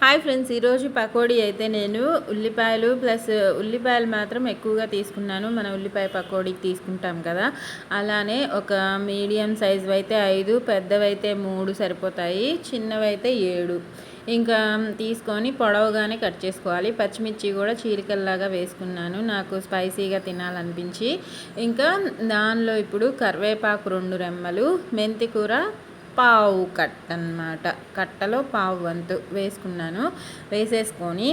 Hi friends, ఈరోజు పకోడీ అయితే నేను ఉల్లిపాయలు మాత్రం ఎక్కువగా తీసుకున్నాను. మన ఉల్లిపాయ పకోడీకి తీసుకుంటాం కదా, అలానే ఒక మీడియం సైజు అయితే 5, పెద్దవైతే 3 సరిపోతాయి, చిన్నవైతే 7 ఇంకా తీసుకొని పొడవుగానే కట్ చేసుకోవాలి. పచ్చిమిర్చి కూడా చీలికల్లాగా వేసుకున్నాను, నాకు స్పైసీగా తినాలనిపించి. ఇంకా దానిలో ఇప్పుడు కరివేపాకు 2 రెమ్మలు, మెంతి కూర పావు కట్ట అన్నమాట, కట్టలో పావు వంతు వేసుకున్నాను. వేసేసుకొని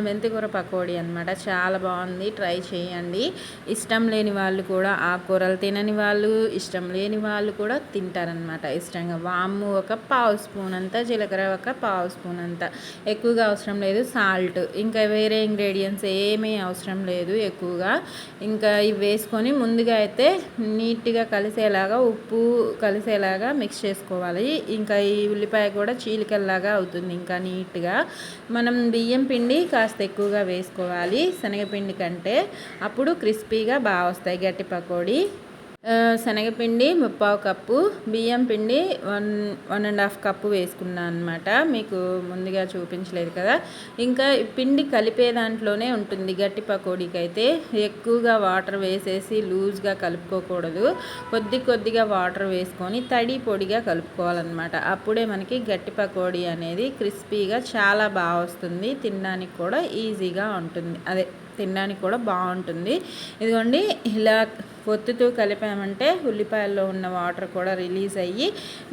మెంతికూర పకోడీ అనమాట, చాలా బాగుంది, ట్రై చేయండి. ఇష్టం లేని వాళ్ళు కూడా, ఆకుకూరలు తినని వాళ్ళు, ఇష్టం లేని వాళ్ళు కూడా తింటారనమాట ఇష్టంగా. వాము ఒక పావు స్పూన్ అంత, జీలకర్ర ఒక పావు స్పూన్ అంత, ఎక్కువగా అవసరం లేదు. సాల్ట్, ఇంకా వేరే ఇంగ్రీడియంట్స్ ఏమీ అవసరం లేదు ఎక్కువగా. ఇంకా ఇవి వేసుకొని ముందుగా అయితే నీట్గా కలిసేలాగా, ఉప్పు కలిసేలాగా మిక్స్ చేసుకోవాలి. ఇంకా ఈ ఉల్లిపాయ కూడా చీలికల్లాగా అవుతుంది ఇంకా నీట్గా. మనం బియ్యం పిండి కాస్త ఎక్కువగా వేసుకోవాలి శనగపిండి కంటే, అప్పుడు క్రిస్పీగా బాగా వస్తాయి గట్టి పకోడీ. శనగపిండి 3/4 కప్పు, బియ్యం పిండి 1.5 కప్పు వేసుకున్నాను అనమాట, మీకు ముందుగా చూపించలేదు కదా. ఇంకా పిండి కలిపే దాంట్లోనే ఉంటుంది గట్టి పకోడీకి అయితే. ఎక్కువగా వాటర్ వేసేసి లూజ్గా కలుపుకోకూడదు, కొద్దిగా వాటర్ వేసుకొని తడి పొడిగా కలుపుకోవాలన్నమాట. అప్పుడే మనకి గట్టి పకోడీ అనేది క్రిస్పీగా చాలా బాగా వస్తుంది, తినడానికి కూడా ఈజీగా ఉంటుంది, తినడానికి కూడా బాగుంటుంది. ఇదిగోండి, ఇలా ఒత్తుతూ కలిపామంటే ఉల్లిపాయల్లో ఉన్న వాటర్ కూడా రిలీజ్ అయ్యి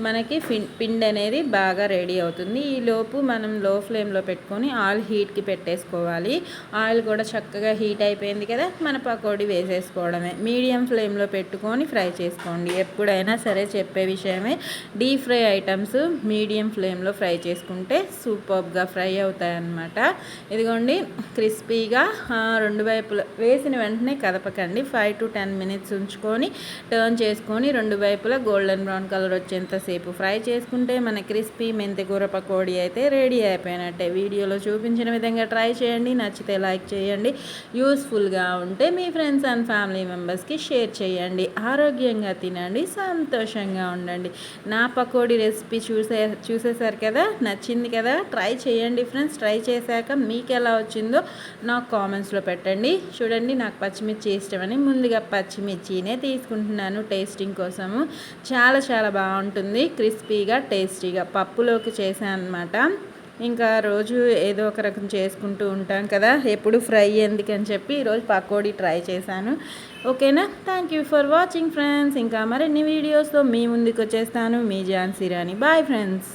మనకి పిండి అనేది బాగా రెడీ అవుతుంది. ఈలోపు మనం లో ఫ్లేమ్లో పెట్టుకొని ఆయిల్ హీట్కి పెట్టేసుకోవాలి. ఆయిల్ కూడా చక్కగా హీట్ అయిపోయింది కదా, మన పకోడీ వేసేసుకోవడమే. మీడియం ఫ్లేమ్లో పెట్టుకొని ఫ్రై చేసుకోండి. ఎప్పుడైనా సరే చెప్పే విషయమే, డీప్ ఫ్రై ఐటమ్స్ మీడియం ఫ్లేమ్లో ఫ్రై చేసుకుంటే సూపర్గా ఫ్రై అవుతాయి అన్నమాట. ఇదిగోండి, క్రిస్పీగా 2 వైపులా వేసిన వెంటనే కదపకండి, 5 to 10 minutes ఉంచుకొని టర్న్ చేసుకొని 2 వైపులా గోల్డెన్ బ్రౌన్ కలర్ వచ్చేంతసేపు ఫ్రై చేసుకుంటే మన క్రిస్పీ మెంతికూర పకోడీ అయితే రెడీ అయిపోయినట్టే. వీడియోలో చూపించిన విధంగా ట్రై చేయండి. నచ్చితే లైక్ చేయండి, యూస్ఫుల్గా ఉంటే మీ ఫ్రెండ్స్ అండ్ ఫ్యామిలీ మెంబర్స్కి షేర్ చేయండి. ఆరోగ్యంగా తినండి, సంతోషంగా ఉండండి. నా పకోడీ రెసిపీ చూసేసారు కదా, నచ్చింది కదా, ట్రై చేయండి ఫ్రెండ్స్. ట్రై చేశాక మీకు ఎలా వచ్చిందో నాకు కామెంట్స్లో పెట్టండి. చూడండి, నాకు పచ్చిమిర్చి ఇష్టమని ముందుగా పచ్చిమిర్చినే తీసుకుంటున్నాను టేస్టింగ్ కోసము. చాలా బాగుంటుంది, క్రిస్పీగా టేస్టీగా. పప్పులోకి చేశాను అనమాట. ఇంకా రోజు ఏదో ఒక రకం చేసుకుంటూ ఉంటాం కదా, ఎప్పుడు ఫ్రై ఎందుకని చెప్పి ఈరోజు పకోడీ ట్రై చేశాను. ఓకేనా, thank you for watching friends. ఇంకా మరిన్ని వీడియోస్తో మీ ముందుకు వచ్చేస్తాను. మీ ఝాన్సీ రాణి. Bye friends.